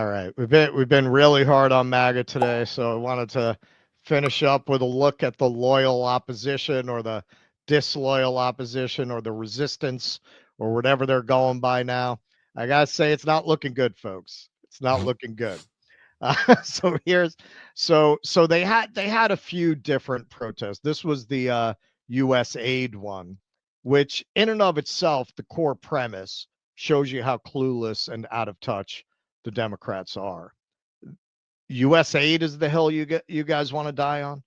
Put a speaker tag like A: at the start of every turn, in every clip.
A: All right, we've been really hard on MAGA today, so I wanted to finish up with a look at the loyal opposition or the disloyal opposition or the resistance or whatever they're going by now. I gotta say, it's not looking good, folks. It's not looking good. So here's so they had a few different protests. This was the U.S. aid one, which in and of itself, the core premise shows you how clueless and out of touch the Democrats are. U.S. aid is the hill you guys want to die on.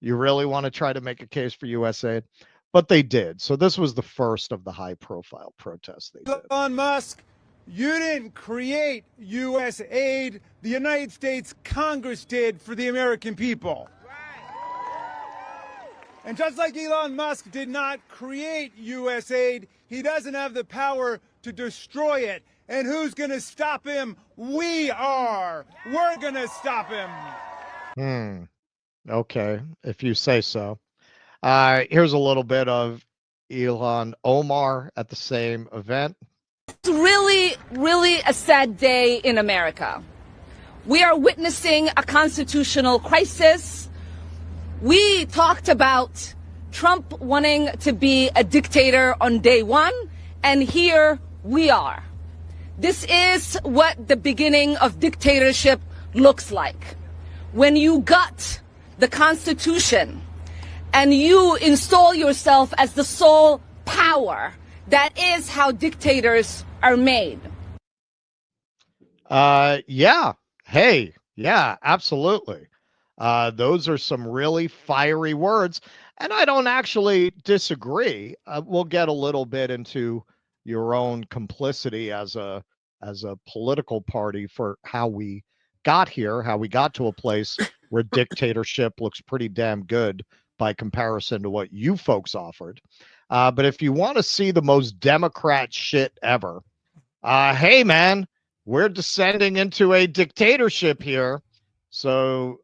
A: You really want to try to make a case for U.S. aid, but they did. So this was the first of the high-profile protests they did.
B: Elon Musk, you didn't create U.S. aid. The United States Congress did for the American people. And just like Elon Musk did not create U.S. aid, he doesn't have the power to destroy it. And who's going to stop him? We are. We're going to stop him.
A: Okay, if you say so. Here's a little bit of Elon Omar at the same event.
C: It's really a sad day in America. We are witnessing a constitutional crisis. We talked about Trump wanting to be a dictator on day one, and here we are. This is what the beginning of dictatorship looks like. When you gut the Constitution and you install yourself as the sole power, that is how dictators are made.
A: Yeah. Hey, yeah, absolutely. Those are some really fiery words, and I don't actually disagree. We'll get a little bit into your own complicity as a political party for how we got here, how we got to a place where dictatorship looks pretty damn good by comparison to what you folks offered. But if you want to see the most Democrat shit ever, hey man, we're descending into a dictatorship here. So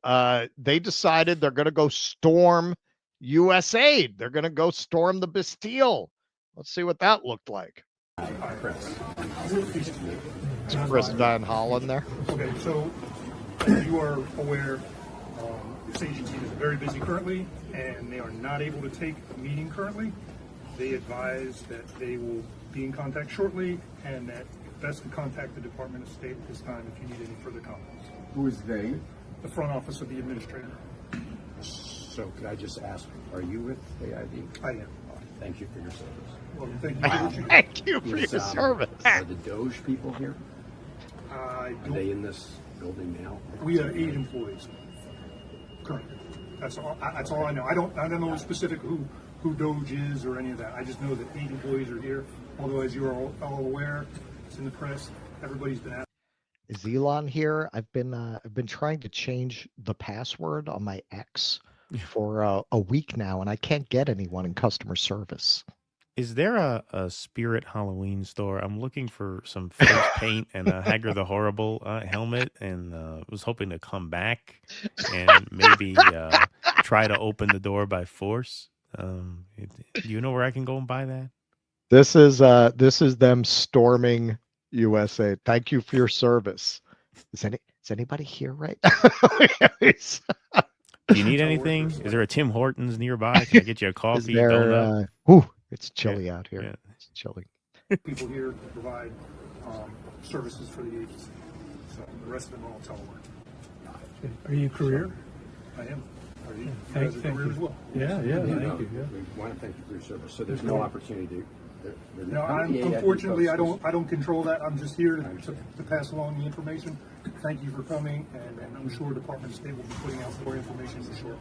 A: they decided they're going to go storm U.S. aid. They're going to go storm the Bastille. Let's see what that looked like.
D: Chris.
A: It's Chris Van Hollen there.
D: Okay, so you are aware this agency is very busy currently, and they are not able to take a meeting currently. They advise that they will be in contact shortly, and that it's best to contact the Department of State at this time if you need any further comments.
E: Who is they?
D: The front office of the administrator.
E: So could I just ask, are you with AID?
D: I am.
E: Thank you for your service.
D: Well, thank you for what you do.
A: Thank you for your service.
E: Are the DOGE people here?
D: I
E: Are they in this building now?
D: We have 8 employees currently. That's all I know. I don't know specific who DOGE is or any of that. I just know that 8 employees are here. Although, as you are all aware, it's in the press. Everybody's been asking.
A: Is Elon here? I've been trying to change the password on my X for a week now, and I can't get anyone in customer service.
F: Is there a Spirit Halloween store? I'm looking for some face paint and a Hagar the Horrible helmet, and was hoping to come back and maybe try to open the door by force. Do you know where I can go and buy that?
A: This is them storming USA. Thank you for your service. Is anybody here right now?
F: Do you need anything? Is there a Tim Hortons nearby? Can I get you a coffee? Donut?
A: It's chilly out here.
F: Yeah.
A: It's chilly.
D: People here to provide services for the agency. So the rest of them are all telework.
G: Are you career?
D: I am. Are you?
G: Thank
D: You guys are career
G: you.
D: as well.
G: Yeah, thank you. Yeah.
E: We want to thank you for your service. So there's no opportunity to...
D: No, unfortunately, I don't control that. I'm just here to pass along the information. Thank you for coming, and I'm sure Department of State will be putting out more information for sure.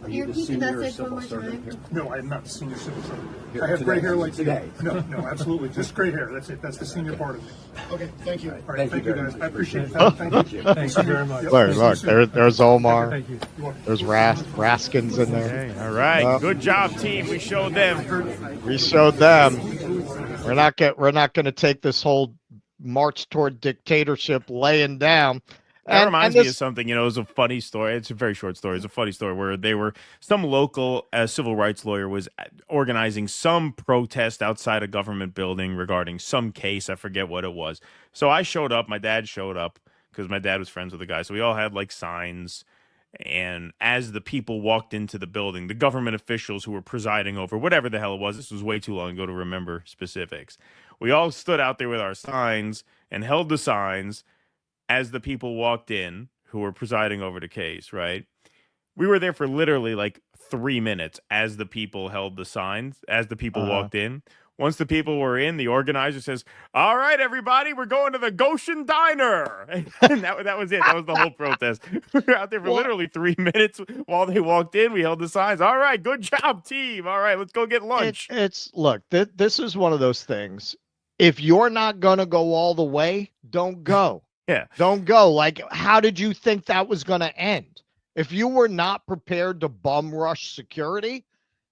E: Are you the senior civil servant here?
D: No, I am not the senior civil servant.
E: Here
D: I have gray hair like
E: today.
D: you. No, absolutely. Just gray hair. That's it. That's the senior part of me. Okay, thank you. All right, thank you guys. I appreciate it. Thank you.
G: Thank you very much.
A: Look, there's Omar.
G: Thank you.
A: There's Raskins in there.
F: Okay, all right. Good job, team. We showed them.
A: We showed them. We're not going to take this whole march toward dictatorship laying down.
F: That reminds me of something, it was a funny story. It's a very short story. It's a funny story where some local civil rights lawyer was organizing some protest outside a government building regarding some case. I forget what it was. So I showed up. My dad showed up because my dad was friends with the guy. So we all had like signs. And as the people walked into the building, the government officials who were presiding over whatever the hell it was, this was way too long ago to remember specifics. We all stood out there with our signs and held the signs as the people walked in who were presiding over the case, right? We were there for literally like 3 minutes as the people held the signs, as the people walked in. Once the people were in, the organizer says, "All right, everybody, we're going to the Goshen Diner." And that was it. That was the whole protest. We were out there for literally 3 minutes while they walked in. We held the signs. All right, good job, team. All right, let's go get lunch.
A: Look, this is one of those things. If you're not going to go all the way, don't go.
F: Yeah.
A: Don't go. Like, how did you think that was going to end? If you were not prepared to bum rush security,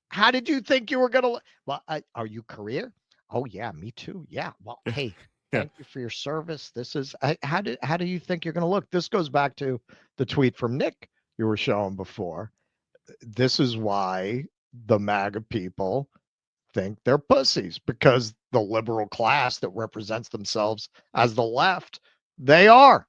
A: how did you think you were going to? Well, are you career? Oh, yeah, me too. Yeah. Well, hey, thank you for your service. This is how do you think you're going to look? This goes back to the tweet from Nick you were showing before. This is why the MAGA people think they're pussies, because the liberal class that represents themselves as the left, they are.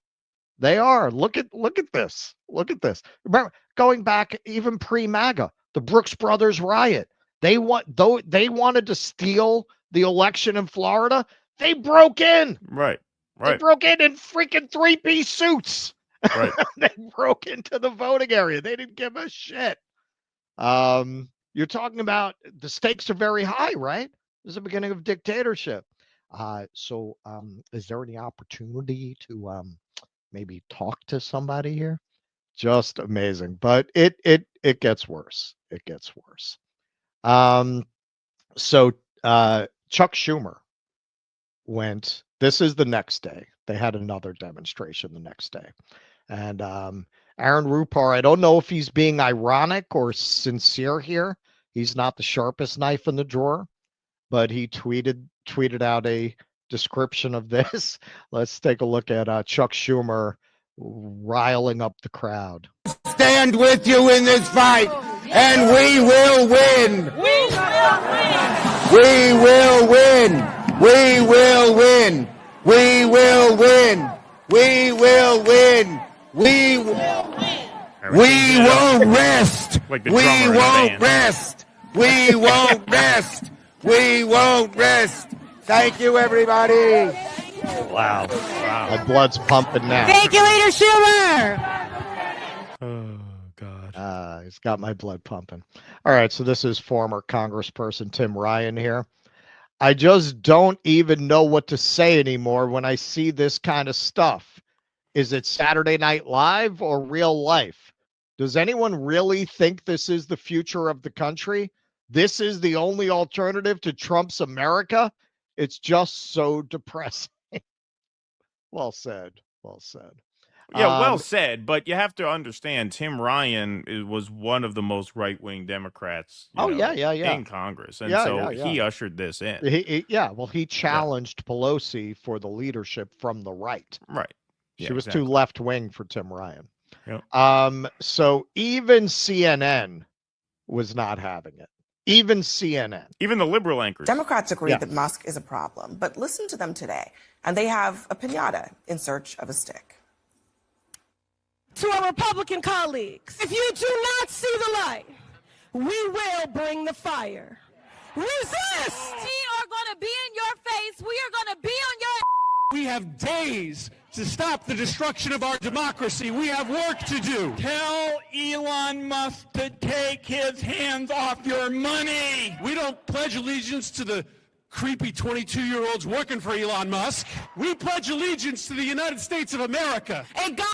A: Look at this. Look at this. Remember, going back even pre-MAGA, the Brooks Brothers riot. They wanted to steal the election in Florida. They broke in.
F: Right.
A: They broke in freaking 3-piece suits.
F: Right.
A: They broke into the voting area. They didn't give a shit. You're talking about the stakes are very high, right? This is the beginning of dictatorship. So is there any opportunity to maybe talk to somebody here? Just amazing. But it gets worse. It gets worse. So Chuck Schumer went. This is the next day. They had another demonstration the next day. And Aaron Rupar, I don't know if he's being ironic or sincere here. He's not the sharpest knife in the drawer, but he tweeted out a description of this. Let's take a look at Chuck Schumer riling up the crowd.
H: Stand with you in this fight, and we will win. We will win. We will win. We will win. We will win. We won't rest.
F: Like the
H: We
F: drummer in the
H: won't
F: band.
H: rest. We won't rest. We won't rest. Thank you, everybody.
F: Wow.
A: My blood's pumping now.
I: Thank you, Leader Schumer.
F: Oh, God.
A: He's got my blood pumping. All right, so this is former Congressperson Tim Ryan here. I just don't even know what to say anymore when I see this kind of stuff. Is it Saturday Night Live or real life? Does anyone really think this is the future of the country? This is the only alternative to Trump's America? It's just so depressing. Well said. Well said.
F: Yeah, well said, but you have to understand Tim Ryan was one of the most right-wing Democrats in Congress. And he ushered this in.
A: He challenged Pelosi for the leadership from the right.
F: Right.
A: She was too left-wing for Tim Ryan.
F: Yep.
A: So even CNN was not having it. Even CNN.
F: Even the liberal anchors.
J: Democrats agree that Musk is a problem, but listen to them today, and they have a piñata in search of a stick.
I: To our Republican colleagues, if you do not see the light, we will bring the fire. Resist!
K: We are going to be in your face. We are going to be on your...
L: We have days to stop the destruction of our democracy. We have work to do. Tell Elon Musk to take his hands off your money. We don't pledge allegiance to the creepy 22-year-olds working for Elon Musk. We pledge allegiance to the United States of America.
I: And God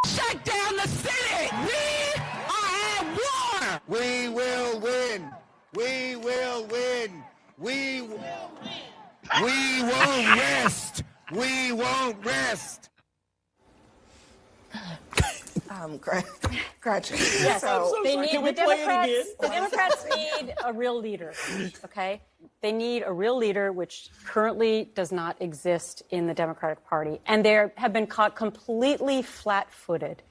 I: shut down the city. We are at war.
H: We will win. We will win. We won't rest. We won't rest.
J: Gretchen.
M: Yes,
J: So,
M: the Democrats need a real leader, okay? They need a real leader, which currently does not exist in the Democratic Party. And they have been caught completely flat-footed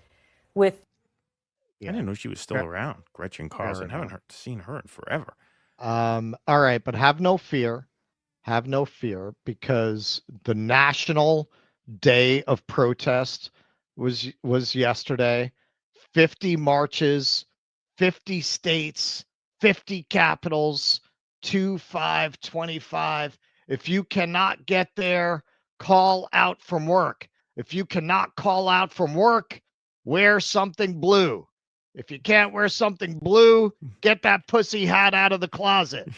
M: with...
F: I didn't know she was still around, Gretchen Carlson. I haven't seen her in forever.
A: All right, but have no fear. Have no fear, because the National Day of Protest was yesterday. 50 marches, 50 states, 50 capitals, 2-5-25. If you cannot get there, call out from work. If you cannot call out from work, wear something blue. If you can't wear something blue, get that pussy hat out of the closet.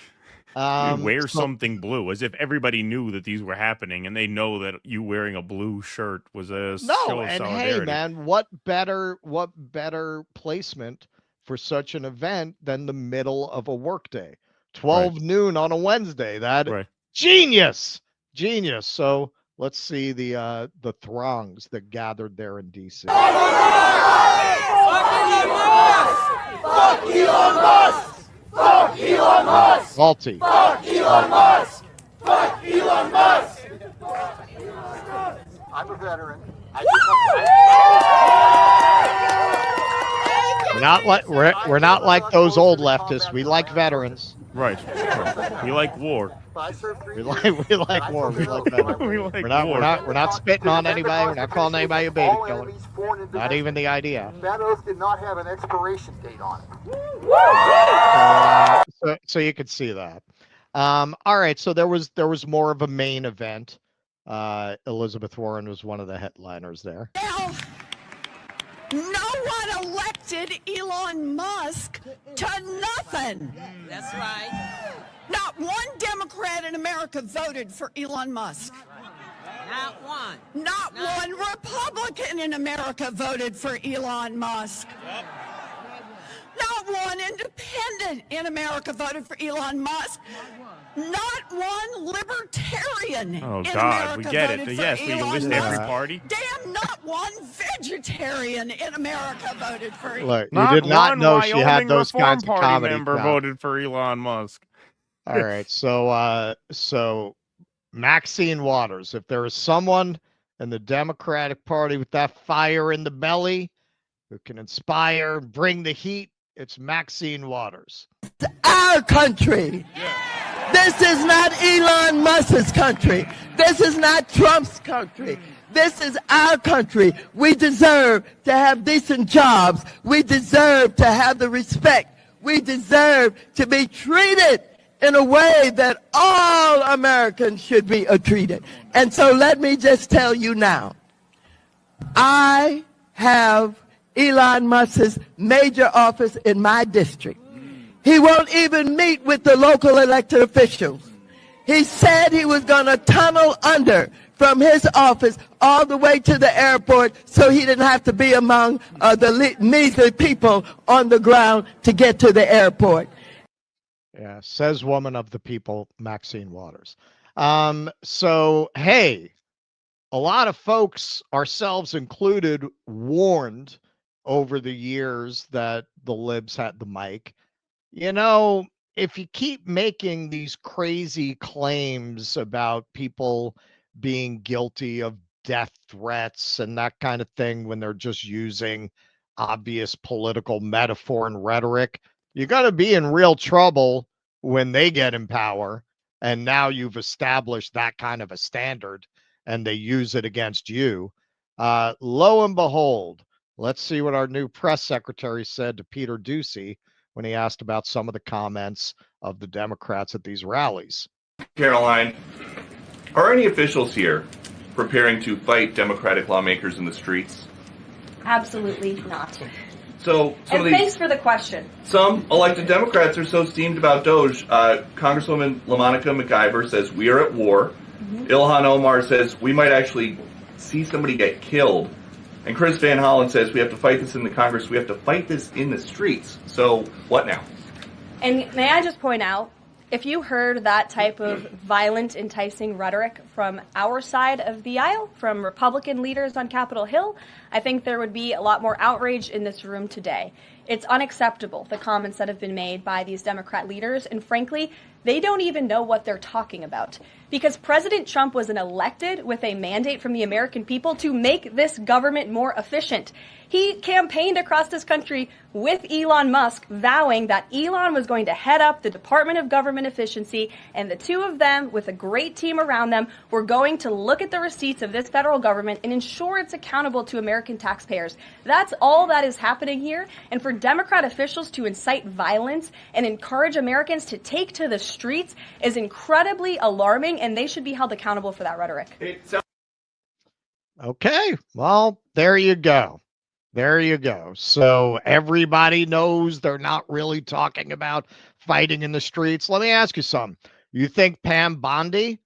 F: Wear something blue, as if everybody knew that these were happening, and they know that you wearing a blue shirt was a show of
A: and
F: solidarity.
A: hey, man, what better placement for such an event than the middle of a workday? 12 noon on a Wednesday. That genius. So let's see the throngs that gathered there in DC.
H: Fuck Elon Musk! Fuck Elon Musk! Fuck Elon Musk!
A: Salty.
H: Fuck Elon Musk! Fuck Elon Musk! I'm a veteran.
A: We're not like those old leftists. We like veterans.
F: Right. We like war.
A: We like war. We like veterans. We're not spitting on anybody. We're not calling anybody a baby killer. Not even the idea.
N: That oath did not have an expiration date on it.
A: So you could see that. All right. So there was more of a main event. Elizabeth Warren was one of the headliners there.
I: Now, no one elected Elon Musk to nothing.
O: That's right.
I: Not one Democrat in America voted for Elon Musk.
O: Not one.
I: Not one Republican in America voted for Elon Musk.
O: Yep.
I: Not one independent in America voted for Elon Musk. Not one libertarian in America
F: we get
I: voted
F: it.
I: for
F: Yes, we
I: Elon
F: can list
I: Musk.
F: every party.
I: Damn, not one vegetarian in America voted for Elon
A: Look, you did not know she had those kinds of comedy.
F: Member voted for Elon Musk.
A: All right, so Maxine Waters, if there is someone in the Democratic Party with that fire in the belly who can inspire, bring the heat, it's Maxine Waters.
P: Our country. This is not Elon Musk's country. This is not Trump's country. This is our country. We deserve to have decent jobs. We deserve to have the respect. We deserve to be treated in a way that all Americans should be treated. And so let me just tell you now, I have Elon Musk's major office in my district. He won't even meet with the local elected officials. He said he was going to tunnel under from his office all the way to the airport so he didn't have to be among the measly people on the ground to get to the airport.
A: Yeah, says woman of the people, Maxine Waters. So, hey, a lot of folks, ourselves included, warned over the years that the libs had the mic. You know, if you keep making these crazy claims about people being guilty of death threats and that kind of thing when they're just using obvious political metaphor and rhetoric, you got to be in real trouble when they get in power. And now you've established that kind of a standard and they use it against you. Lo and behold, let's see what our new press secretary said to Peter Doocy when he asked about some of the comments of the Democrats at these rallies.
Q: Caroline, are any officials here preparing to fight Democratic lawmakers in the streets?
R: Absolutely not.
Q: So,
R: thanks for the question.
Q: Some elected Democrats are so steamed about DOGE. Congresswoman LaMonica McIver says we are at war. Ilhan Omar says we might actually see somebody get killed. And Chris Van Hollen says we have to fight this in the Congress. We have to fight this in the streets. So what now?
R: And may I just point out, if you heard that type of violent, enticing rhetoric from our side of the aisle, from Republican leaders on Capitol Hill, I think there would be a lot more outrage in this room today. It's unacceptable, the comments that have been made by these Democrat leaders, and frankly, they don't even know what they're talking about. Because President Trump was elected with a mandate from the American people to make this government more efficient. He campaigned across this country with Elon Musk, vowing that Elon was going to head up the Department of Government Efficiency, and the two of them, with a great team around them, were going to look at the receipts of this federal government and ensure it's accountable to American taxpayers. That's all that is happening here. And for Democrat officials to incite violence and encourage Americans to take to the streets is incredibly alarming, and they should be held accountable for that rhetoric.
A: Okay, well, there you go. There you go. So everybody knows they're not really talking about fighting in the streets. Let me ask you something. You think Pam Bondi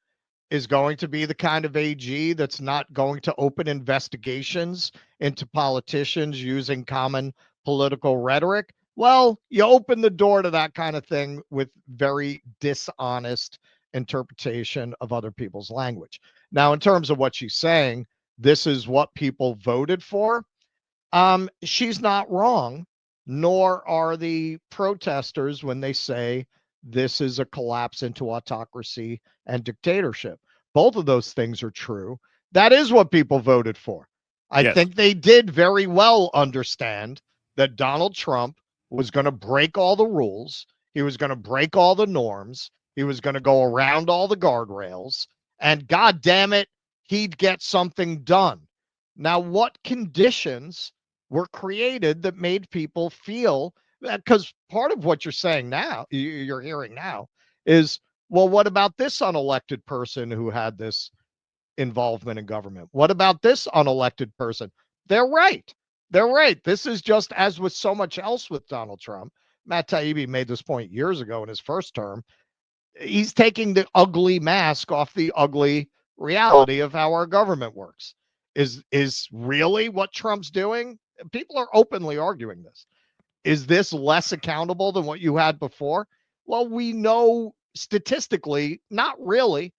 A: is going to be the kind of AG that's not going to open investigations into politicians using common political rhetoric? Well, you open the door to that kind of thing with very dishonest interpretation of other people's language. Now, in terms of what she's saying, this is what people voted for. She's not wrong, nor are the protesters when they say this is a collapse into autocracy and dictatorship. Both of those things are true. That is what people voted for. I think they did very well understand that Donald Trump was going to break all the rules. He was going to break all the norms. He was going to go around all the guardrails. And God damn it, he'd get something done. Now, what conditions were created that made people feel that? Because part of what you're saying now, you're hearing now, is, well, what about this unelected person who had this involvement in government? What about this unelected person? They're right. They're right. This is just as with so much else with Donald Trump. Matt Taibbi made this point years ago in his first term. He's taking the ugly mask off the ugly reality of how our government works. Is really what Trump's doing? People are openly arguing this. Is this less accountable than what you had before? Well, we know statistically, not really.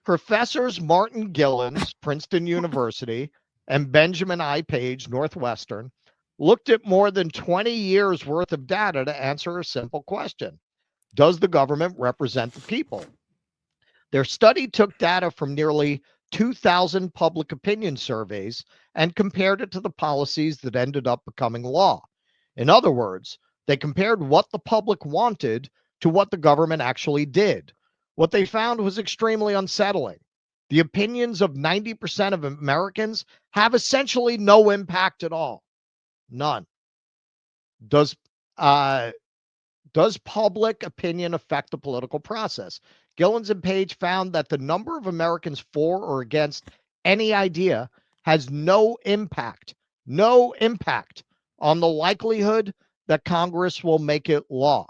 A: Professors Martin Gillens, Princeton University, and Benjamin I. Page, Northwestern, looked at more than 20 years worth of data to answer a simple question. Does the government represent the people? Their study took data from nearly 2,000 public opinion surveys and compared it to the policies that ended up becoming law. In other words, they compared what the public wanted to what the government actually did. What they found was extremely unsettling. The opinions of 90% of Americans have essentially no impact at all. None. Does public opinion affect the political process? Gillens and Page found that the number of Americans for or against any idea has no impact on the likelihood that Congress will make it law.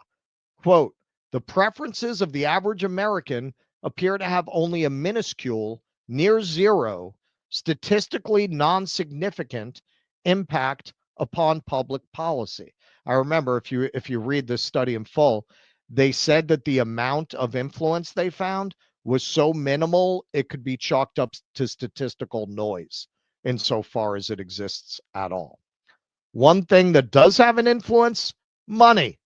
A: Quote, the preferences of the average American appear to have only a minuscule, near zero, statistically non-significant impact upon public policy. I remember if you read this study in full, they said that the amount of influence they found was so minimal it could be chalked up to statistical noise insofar as it exists at all. One thing that does have an influence, money.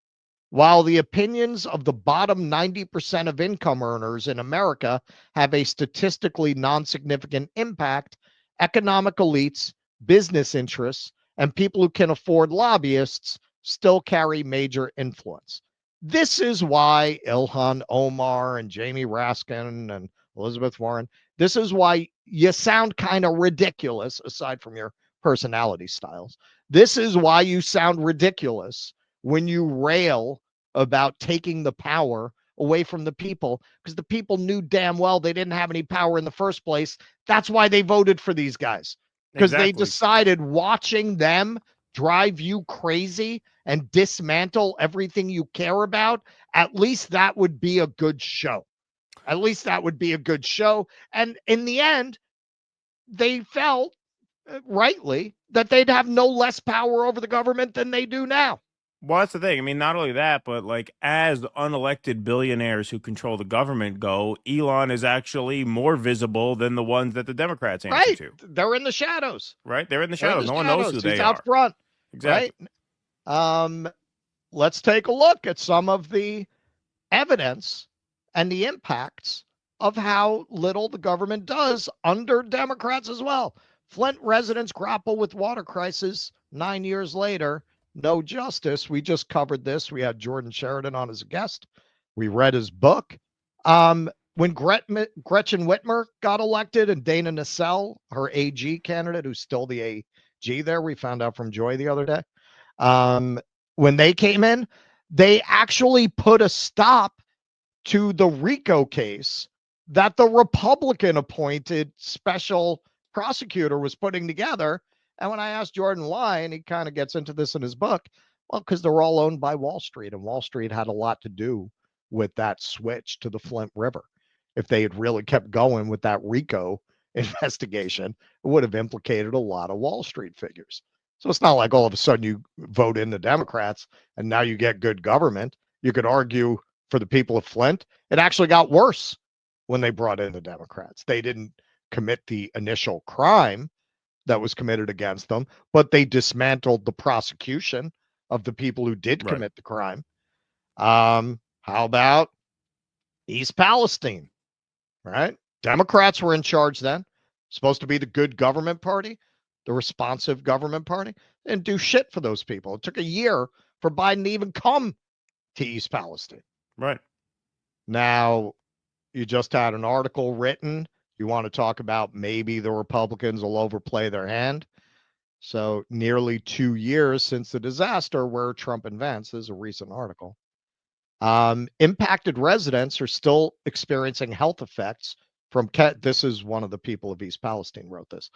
A: While the opinions of the bottom 90% of income earners in America have a statistically non-significant impact, economic elites, business interests, and people who can afford lobbyists still carry major influence. This is why Ilhan Omar and Jamie Raskin and Elizabeth Warren, this is why you sound kind of ridiculous, aside from your personality styles. This is why you sound ridiculous when you rail about taking the power away from the people, because the people knew damn well they didn't have any power in the first place. That's why they voted for these guys, because they decided watching them drive you crazy and dismantle everything you care about, at least that would be a good show. At least that would be a good show. And in the end, they felt rightly that they'd have no less power over the government than they do now.
F: Well, that's the thing. I mean, not only that, but like as unelected billionaires who control the government go, Elon is actually more visible than the ones that the Democrats answer to.
A: They're in the shadows.
F: Right? They're in the shadows. No one knows who they
A: He's
F: are.
A: out front.
F: Exactly.
A: Right? Let's take a look at some of the evidence and the impacts of how little the government does under Democrats as well. Flint residents grapple with water crisis 9 years later. No justice. We just covered this. We had Jordan Sheridan on as a guest. We read his book. When Gretchen Whitmer got elected and Dana Nessel, her AG candidate, who's still the AG there, we found out from Joy the other day. When they came in, they actually put a stop to the RICO case that the Republican appointed special prosecutor was putting together. And when I asked Jordan why, and he kind of gets into this in his book, well, because they're all owned by Wall Street, and Wall Street had a lot to do with that switch to the Flint River. If they had really kept going with that RICO investigation, it would have implicated a lot of Wall Street figures. So it's not like all of a sudden you vote in the Democrats and now you get good government. You could argue for the people of Flint, it actually got worse when they brought in the Democrats. They didn't commit the initial crime that was committed against them, but they dismantled the prosecution of the people who did commit the crime. How about East Palestine, right? Democrats were in charge then, supposed to be the good government party, the responsive government party, and do shit for those people. It took a year for Biden to even come to East Palestine.
F: Right.
A: Now, you just had an article written. You want to talk about maybe the Republicans will overplay their hand. So nearly 2 years since the disaster where Trump invents, is a recent article. Impacted residents are still experiencing health effects from, this is one of the people of East Palestine wrote this,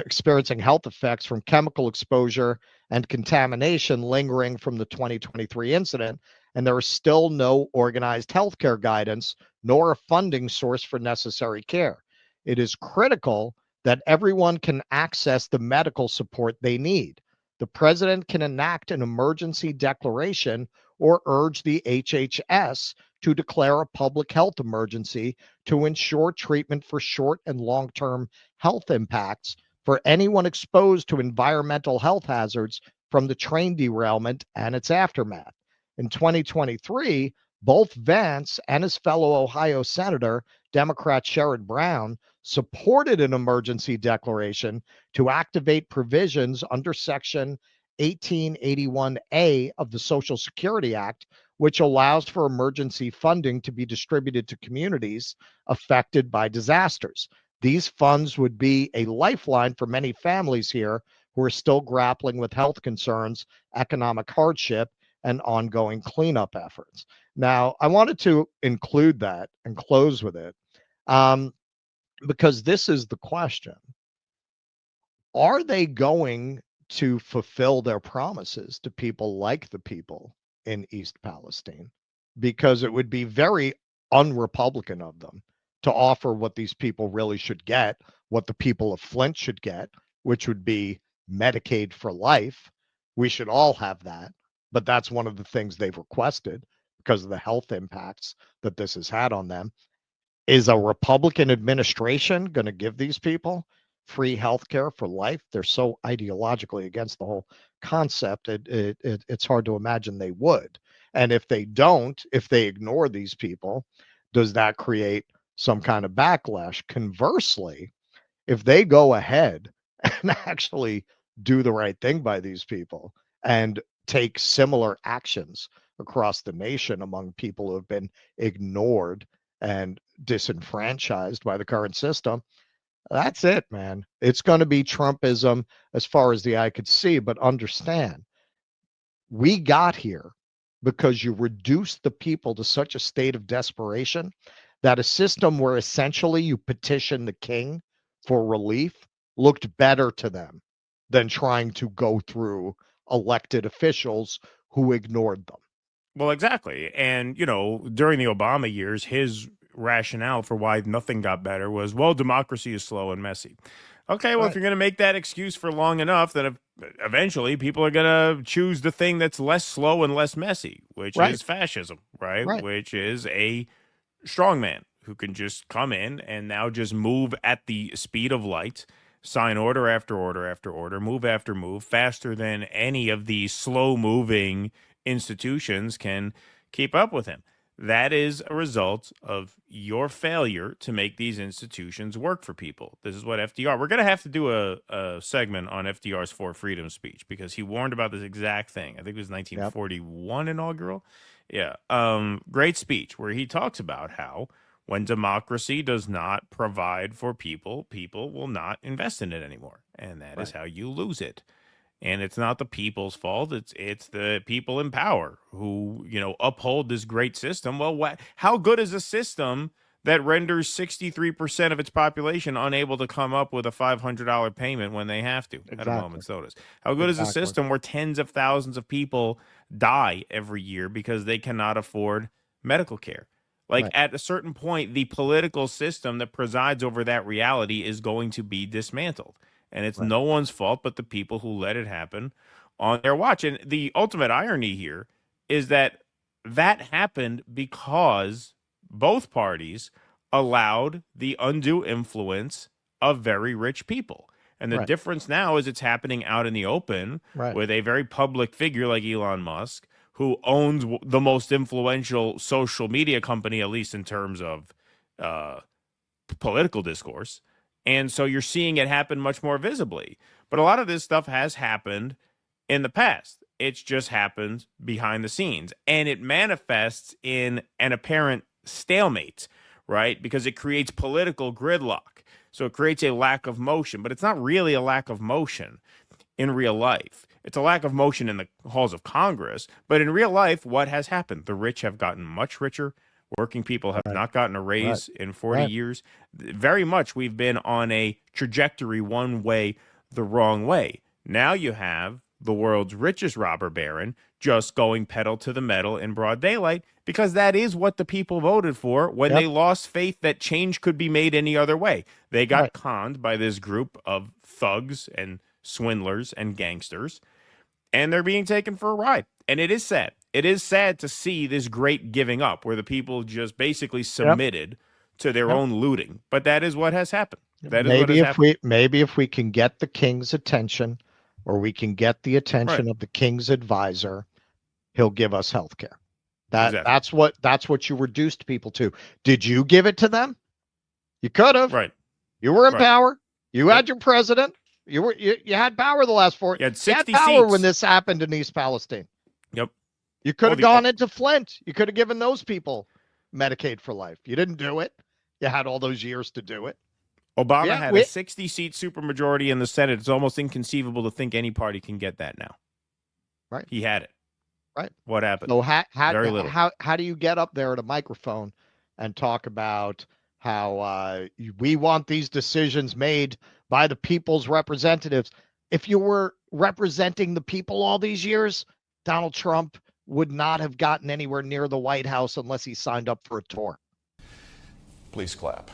A: experiencing health effects from chemical exposure and contamination lingering from the 2023 incident, and there is still no organized healthcare guidance nor a funding source for necessary care. It is critical that everyone can access the medical support they need. The president can enact an emergency declaration or urge the HHS to declare a public health emergency to ensure treatment for short and long-term health impacts for anyone exposed to environmental health hazards from the train derailment and its aftermath. In 2023, both Vance and his fellow Ohio Senator, Democrat Sherrod Brown, supported an emergency declaration to activate provisions under Section 1881A of the Social Security Act, which allows for emergency funding to be distributed to communities affected by disasters. These funds would be a lifeline for many families here who are still grappling with health concerns, economic hardship, and ongoing cleanup efforts. Now, I wanted to include that and close with it because this is the question. Are they going to fulfill their promises to people like the people in East Palestine? Because it would be very un-Republican of them to offer what these people really should get, what the people of Flint should get, which would be Medicaid for life. We should all have that, but that's one of the things they've requested because of the health impacts that this has had on them. Is a Republican administration going to give these people free health care for life? They're so ideologically against the whole concept, it's hard to imagine they would. And if they don't, if they ignore these people, does that create some kind of backlash? Conversely, if they go ahead and actually do the right thing by these people and take similar actions across the nation among people who have been ignored and disenfranchised by the current system, that's it, man. It's going to be Trumpism as far as the eye could see. But understand, we got here because you reduced the people to such a state of desperation that a system where essentially you petition the king for relief looked better to them than trying to go through elected officials who ignored them.
F: Well, exactly. And, you know, during the Obama years, his rationale for why nothing got better was, well, democracy is slow and messy. Okay, well, if you're going to make that excuse for long enough, then eventually people are going to choose the thing that's less slow and less messy, which is fascism, right? Which is a strongman who can just come in and now just move at the speed of light, sign order after order after order, move after move, faster than any of the slow-moving institutions can keep up with him. That is a result of your failure to make these institutions work for people. This is what FDR, we're going to have to do a segment on FDR's Four Freedoms speech, because he warned about this exact thing. I think it was 1941 inaugural. Yeah. Great speech where he talks about how when democracy does not provide for people, people will not invest in it anymore. And that is how you lose it. And it's not the people's fault. It's the people in power who, uphold this great system. Well, how good is a system that renders 63% of its population unable to come up with a $500 payment when they have to at a moment's notice? How good is a system where tens of thousands of people die every year because they cannot afford medical care? At a certain point, the political system that presides over that reality is going to be dismantled. And it's no one's fault but the people who let it happen on their watch. And the ultimate irony here is that happened because both parties allowed the undue influence of very rich people. And the difference now is it's happening out in the open with a very public figure like Elon Musk, who owns the most influential social media company, at least in terms of political discourse. And so you're seeing it happen much more visibly. But a lot of this stuff has happened in the past. It's just happened behind the scenes. And it manifests in an apparent stalemate, right? Because it creates political gridlock. So it creates a lack of motion. But it's not really a lack of motion in real life. It's a lack of motion in the halls of Congress. But in real life, what has happened? The rich have gotten much richer. Working people have not gotten a raise in 40 years. Very much we've been on a trajectory one way, the wrong way. Now you have the world's richest robber baron just going pedal to the metal in broad daylight, because that is what the people voted for when they lost faith that change could be made any other way. They got conned by this group of thugs and swindlers and gangsters, and they're being taken for a ride. And it is sad. It is sad to see this great giving up where the people just basically submitted to their own looting. But that is what has happened. That is
A: maybe if we can get the king's attention, or we can get the attention of the king's advisor, he'll give us health care. That's what you reduced people to. Did you give it to them? You could have.
F: Right.
A: You were in power. You had your president. You had power the last 4 years.
F: You had 60
A: power
F: seats
A: when this happened in East Palestine.
F: Yep.
A: You could have gone into Flint. You could have given those people Medicaid for life. You didn't do it. You had all those years to do it.
F: Obama had a 60-seat supermajority in the Senate. It's almost inconceivable to think any party can get that now.
A: Right.
F: He had it.
A: Right.
F: What happened?
A: So
F: Very little.
A: how do you get up there at a microphone and talk about how we want these decisions made by the people's representatives? If you were representing the people all these years, Donald Trump would not have gotten anywhere near the White House unless he signed up for a tour.
S: Please clap.